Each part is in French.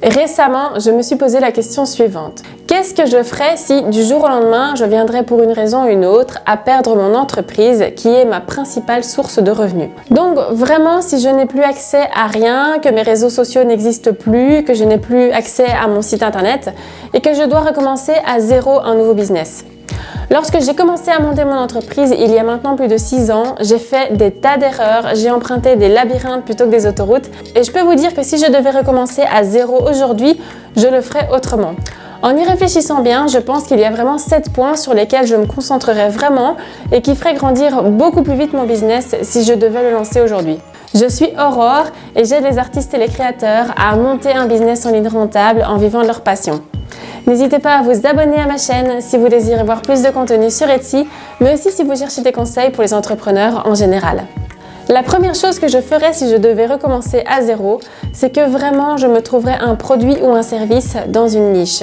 Récemment, je me suis posé la question suivante. Qu'est-ce que je ferais si du jour au lendemain, je viendrais pour une raison ou une autre à perdre mon entreprise qui est ma principale source de revenus? Donc vraiment, si je n'ai plus accès à rien, que mes réseaux sociaux n'existent plus, que je n'ai plus accès à mon site internet et que je dois recommencer à zéro un nouveau business. Lorsque j'ai commencé à monter mon entreprise il y a maintenant plus de 6 ans, j'ai fait des tas d'erreurs, j'ai emprunté des labyrinthes plutôt que des autoroutes et je peux vous dire que si je devais recommencer à zéro aujourd'hui, je le ferais autrement. En y réfléchissant bien, je pense qu'il y a vraiment 7 points sur lesquels je me concentrerais vraiment et qui feraient grandir beaucoup plus vite mon business si je devais le lancer aujourd'hui. Je suis Aurore et j'aide les artistes et les créateurs à monter un business en ligne rentable en vivant de leur passion. N'hésitez pas à vous abonner à ma chaîne si vous désirez voir plus de contenu sur Etsy, mais aussi si vous cherchez des conseils pour les entrepreneurs en général. La première chose que je ferais si je devais recommencer à zéro, c'est que vraiment je me trouverais un produit ou un service dans une niche.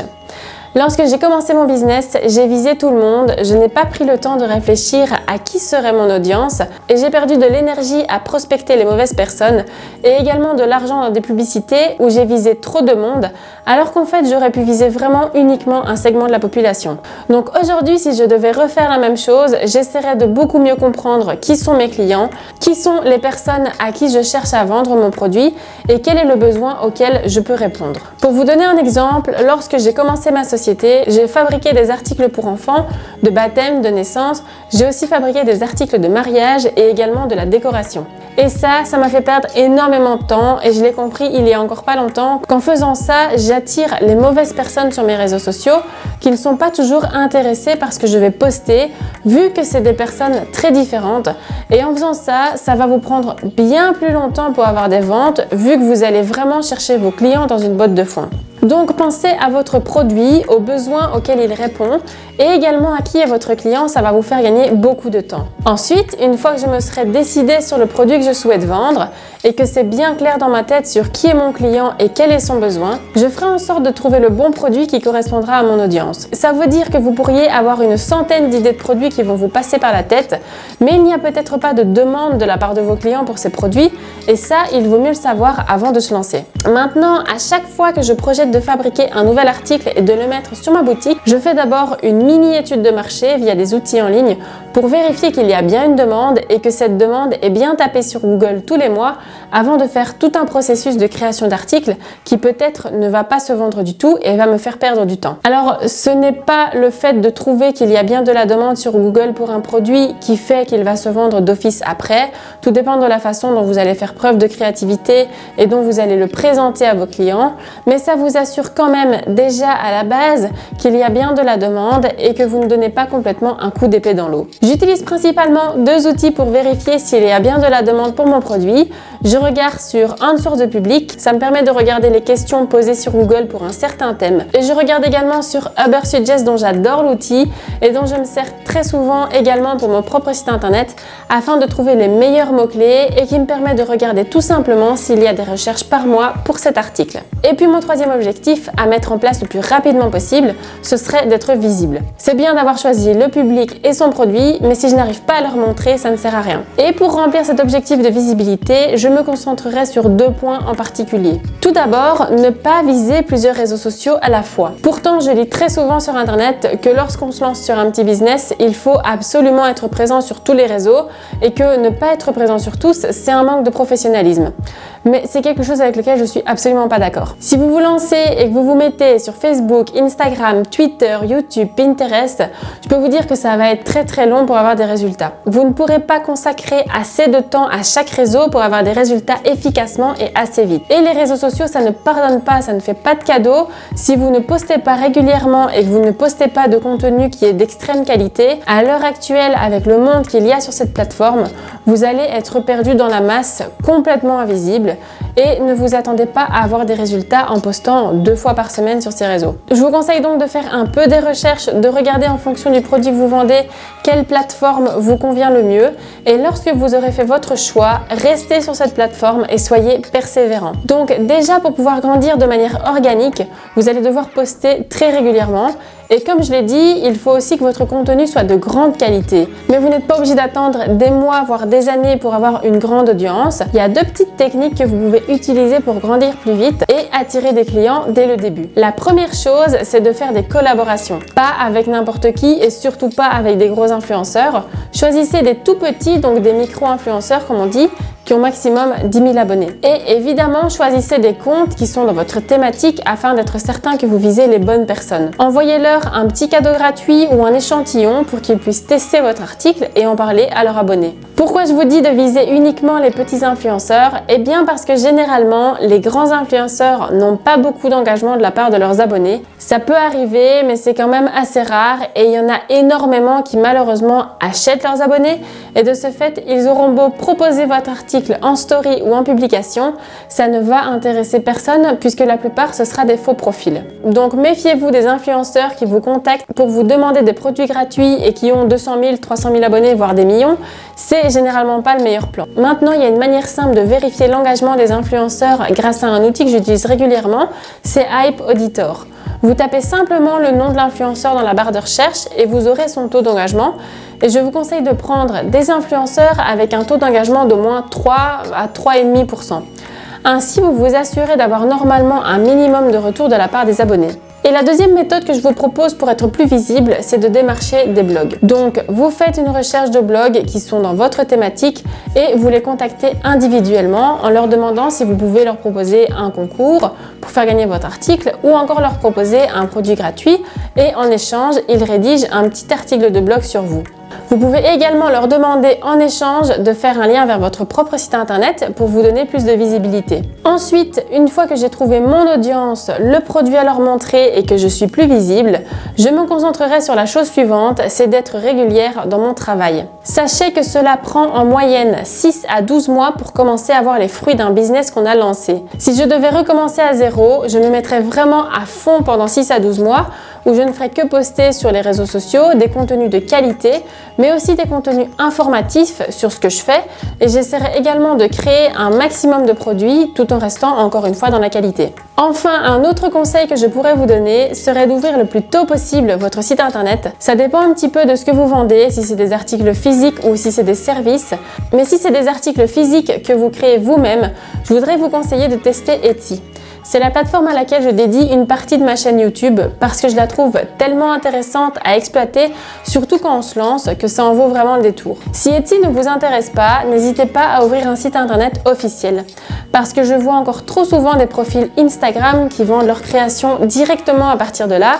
Lorsque j'ai commencé mon business, j'ai visé tout le monde, je n'ai pas pris le temps de réfléchir à qui serait mon audience et j'ai perdu de l'énergie à prospecter les mauvaises personnes et également de l'argent dans des publicités où j'ai visé trop de monde alors qu'en fait j'aurais pu viser vraiment uniquement un segment de la population. Donc aujourd'hui, si je devais refaire la même chose, j'essaierais de beaucoup mieux comprendre qui sont mes clients, qui sont les personnes à qui je cherche à vendre mon produit et quel est le besoin auquel je peux répondre. Pour vous donner un exemple, lorsque j'ai commencé ma société, j'ai fabriqué des articles pour enfants, de baptême, de naissance. J'ai aussi fabriqué des articles de mariage et également de la décoration. Et ça m'a fait perdre énormément de temps et je l'ai compris il y a encore pas longtemps qu'en faisant ça, j'attire les mauvaises personnes sur mes réseaux sociaux qui ne sont pas toujours intéressées par ce que je vais poster vu que c'est des personnes très différentes. Et en faisant ça, ça va vous prendre bien plus longtemps pour avoir des ventes vu que vous allez vraiment chercher vos clients dans une botte de foin. Donc pensez à votre produit, aux besoins auxquels il répond et également à qui est votre client, ça va vous faire gagner beaucoup de temps. Ensuite, une fois que je me serai décidée sur le produit que je souhaite vendre et que c'est bien clair dans ma tête sur qui est mon client et quel est son besoin, je ferai en sorte de trouver le bon produit qui correspondra à mon audience. Ça veut dire que vous pourriez avoir une centaine d'idées de produits qui vont vous passer par la tête, mais il n'y a peut-être pas de demande de la part de vos clients pour ces produits et ça, il vaut mieux le savoir avant de se lancer. Maintenant, à chaque fois que je projette de fabriquer un nouvel article et de le mettre sur ma boutique, je fais d'abord une mini-étude de marché via des outils en ligne pour vérifier qu'il y a bien une demande et que cette demande est bien tapée sur Google tous les mois avant de faire tout un processus de création d'articles qui peut-être ne va pas se vendre du tout et va me faire perdre du temps. Alors, ce n'est pas le fait de trouver qu'il y a bien de la demande sur Google pour un produit qui fait qu'il va se vendre d'office après. Tout dépend de la façon dont vous allez faire preuve de créativité et dont vous allez le présenter à vos clients, mais ça vous assure quand même déjà à la base qu'il y a bien de la demande et que vous ne donnez pas complètement un coup d'épée dans l'eau. J'utilise principalement 2 outils pour vérifier s'il y a bien de la demande pour mon produit. Je regarde sur Answer the Public, ça me permet de regarder les questions posées sur Google pour un certain thème. Et je regarde également sur Ubersuggest dont j'adore l'outil et dont je me sers très souvent également pour mon propre site internet afin de trouver les meilleurs mots-clés et qui me permet de regarder tout simplement s'il y a des recherches par mois pour cet article. Et puis mon troisième objectif à mettre en place le plus rapidement possible, ce serait d'être visible. C'est bien d'avoir choisi le public et son produit, mais si je n'arrive pas à leur montrer, ça ne sert à rien. Et pour remplir cet objectif de visibilité, je me concentrerai sur 2 points en particulier. Tout d'abord, ne pas viser plusieurs réseaux sociaux à la fois. Pourtant, je lis très souvent sur internet que lorsqu'on se lance sur un petit business, il faut absolument être présent sur tous les réseaux et que ne pas être présent sur tous, c'est un manque de professionnalisme. Mais c'est quelque chose avec lequel je suis absolument pas d'accord. Si vous vous lancez et que vous vous mettez sur Facebook, Instagram, Twitter, YouTube, Pinterest, je peux vous dire que ça va être très long pour avoir des résultats. Vous ne pourrez pas consacrer assez de temps à chaque réseau pour avoir des résultats efficacement et assez vite. Et les réseaux sociaux, ça ne pardonne pas, ça ne fait pas de cadeaux. Si vous ne postez pas régulièrement et que vous ne postez pas de contenu qui est d'extrême qualité, à l'heure actuelle, avec le monde qu'il y a sur cette plateforme, vous allez être perdu dans la masse, complètement invisible. Et ne vous attendez pas à avoir des résultats en postant 2 fois par semaine sur ces réseaux. Je vous conseille donc de faire un peu des recherches, de regarder en fonction du produit que vous vendez, quelle plateforme vous convient le mieux. Et lorsque vous aurez fait votre choix, restez sur cette plateforme et soyez persévérant. Donc déjà, pour pouvoir grandir de manière organique, vous allez devoir poster très régulièrement Et comme je l'ai dit, il faut aussi que votre contenu soit de grande qualité. Mais vous n'êtes pas obligé d'attendre des mois, voire des années pour avoir une grande audience. Il y a 2 petites techniques que vous pouvez utiliser pour grandir plus vite et attirer des clients dès le début. La première chose, c'est de faire des collaborations. Pas avec n'importe qui et surtout pas avec des gros influenceurs. Choisissez des tout petits, donc des micro-influenceurs comme on dit, qui ont maximum 10 000 abonnés. Et évidemment, choisissez des comptes qui sont dans votre thématique afin d'être certain que vous visez les bonnes personnes. Envoyez-leur un petit cadeau gratuit ou un échantillon pour qu'ils puissent tester votre article et en parler à leurs abonnés. Pourquoi je vous dis de viser uniquement les petits influenceurs? Eh bien parce que généralement, les grands influenceurs n'ont pas beaucoup d'engagement de la part de leurs abonnés. Ça peut arriver, mais c'est quand même assez rare et il y en a énormément qui malheureusement achètent leurs abonnés et de ce fait, ils auront beau proposer votre article en story ou en publication, ça ne va intéresser personne puisque la plupart ce sera des faux profils. Donc méfiez-vous des influenceurs qui vous contactent pour vous demander des produits gratuits et qui ont 200 000, 300 000 abonnés voire des millions, c'est généralement pas le meilleur plan. Maintenant, il y a une manière simple de vérifier l'engagement des influenceurs grâce à un outil que j'utilise régulièrement, c'est Hype Auditor. Vous tapez simplement le nom de l'influenceur dans la barre de recherche et vous aurez son taux d'engagement. Et je vous conseille de prendre des influenceurs avec un taux d'engagement d'au moins 3 à 3,5%. Ainsi, vous vous assurez d'avoir normalement un minimum de retour de la part des abonnés. Et la deuxième méthode que je vous propose pour être plus visible, c'est de démarcher des blogs. Donc, vous faites une recherche de blogs qui sont dans votre thématique et vous les contactez individuellement en leur demandant si vous pouvez leur proposer un concours pour faire gagner votre article ou encore leur proposer un produit gratuit et en échange, ils rédigent un petit article de blog sur vous. Vous pouvez également leur demander en échange de faire un lien vers votre propre site internet pour vous donner plus de visibilité. Ensuite, une fois que j'ai trouvé mon audience, le produit à leur montrer et que je suis plus visible, je me concentrerai sur la chose suivante, c'est d'être régulière dans mon travail. Sachez que cela prend en moyenne 6 à 12 mois pour commencer à voir les fruits d'un business qu'on a lancé. Si je devais recommencer à zéro, je me mettrais vraiment à fond pendant 6 à 12 mois où je ne ferai que poster sur les réseaux sociaux des contenus de qualité, mais aussi des contenus informatifs sur ce que je fais et j'essaierai également de créer un maximum de produits tout en restant encore une fois dans la qualité. Enfin, un autre conseil que je pourrais vous donner serait d'ouvrir le plus tôt possible votre site internet. Ça dépend un petit peu de ce que vous vendez, si c'est des articles physiques ou si c'est des services, mais si c'est des articles physiques que vous créez vous-même, je voudrais vous conseiller de tester Etsy. C'est la plateforme à laquelle je dédie une partie de ma chaîne YouTube parce que je la trouve tellement intéressante à exploiter, surtout quand on se lance, que ça en vaut vraiment le détour. Si Etsy ne vous intéresse pas, n'hésitez pas à ouvrir un site internet officiel parce que je vois encore trop souvent des profils Instagram qui vendent leurs créations directement à partir de là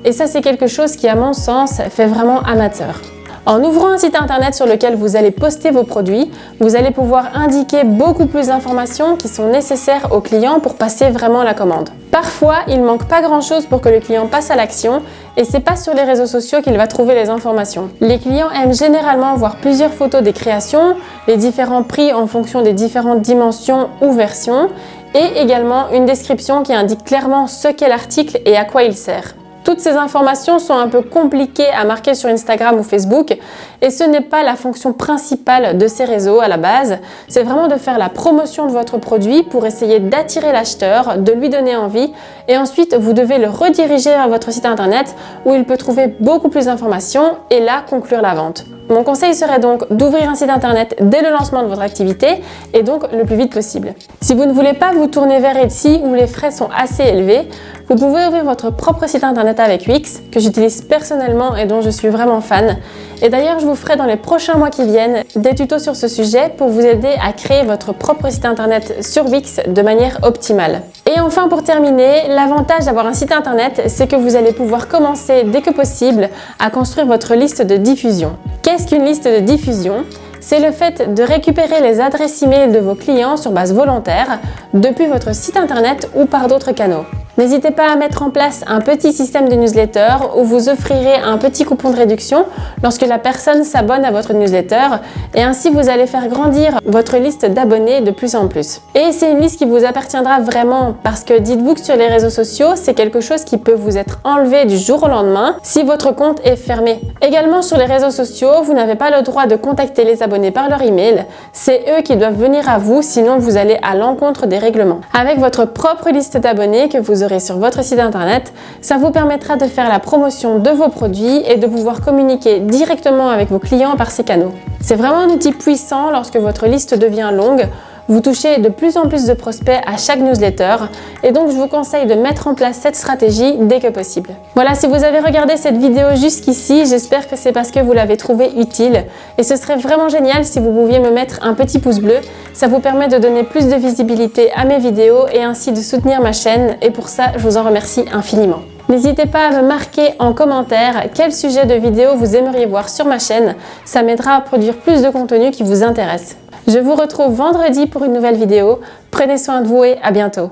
et ça c'est quelque chose qui à mon sens fait vraiment amateur. En ouvrant un site internet sur lequel vous allez poster vos produits, vous allez pouvoir indiquer beaucoup plus d'informations qui sont nécessaires au client pour passer vraiment la commande. Parfois, il manque pas grand chose pour que le client passe à l'action et c'est pas sur les réseaux sociaux qu'il va trouver les informations. Les clients aiment généralement voir plusieurs photos des créations, les différents prix en fonction des différentes dimensions ou versions et également une description qui indique clairement ce qu'est l'article et à quoi il sert. Toutes ces informations sont un peu compliquées à marquer sur Instagram ou Facebook et ce n'est pas la fonction principale de ces réseaux à la base. C'est vraiment de faire la promotion de votre produit pour essayer d'attirer l'acheteur, de lui donner envie et ensuite vous devez le rediriger vers votre site internet où il peut trouver beaucoup plus d'informations et là conclure la vente. Mon conseil serait donc d'ouvrir un site internet dès le lancement de votre activité et donc le plus vite possible. Si vous ne voulez pas vous tourner vers Etsy où les frais sont assez élevés, vous pouvez ouvrir votre propre site internet avec Wix que j'utilise personnellement et dont je suis vraiment fan. Et d'ailleurs, je vous ferai dans les prochains mois qui viennent des tutos sur ce sujet pour vous aider à créer votre propre site internet sur Wix de manière optimale. Et enfin, pour terminer, l'avantage d'avoir un site internet, c'est que vous allez pouvoir commencer dès que possible à construire votre liste de diffusion. Qu'est-ce qu'une liste de diffusion ? C'est le fait de récupérer les adresses e-mail de vos clients sur base volontaire depuis votre site internet ou par d'autres canaux. N'hésitez pas à mettre en place un petit système de newsletter où vous offrirez un petit coupon de réduction lorsque la personne s'abonne à votre newsletter et ainsi vous allez faire grandir votre liste d'abonnés de plus en plus. Et c'est une liste qui vous appartiendra vraiment parce que dites-vous que sur les réseaux sociaux, c'est quelque chose qui peut vous être enlevé du jour au lendemain si votre compte est fermé. Également sur les réseaux sociaux, vous n'avez pas le droit de contacter les abonnés par leur email, c'est eux qui doivent venir à vous sinon vous allez à l'encontre des règlements. Avec votre propre liste d'abonnés que vous vous aurez sur votre site internet. Ça vous permettra de faire la promotion de vos produits et de pouvoir communiquer directement avec vos clients par ces canaux. C'est vraiment un outil puissant lorsque votre liste devient longue. Vous touchez de plus en plus de prospects à chaque newsletter et donc je vous conseille de mettre en place cette stratégie dès que possible. Voilà, si vous avez regardé cette vidéo jusqu'ici, j'espère que c'est parce que vous l'avez trouvée utile et ce serait vraiment génial si vous pouviez me mettre un petit pouce bleu. Ça vous permet de donner plus de visibilité à mes vidéos et ainsi de soutenir ma chaîne et pour ça, je vous en remercie infiniment. N'hésitez pas à me marquer en commentaire quel sujet de vidéo vous aimeriez voir sur ma chaîne, ça m'aidera à produire plus de contenu qui vous intéresse. Je vous retrouve vendredi pour une nouvelle vidéo. Prenez soin de vous et à bientôt.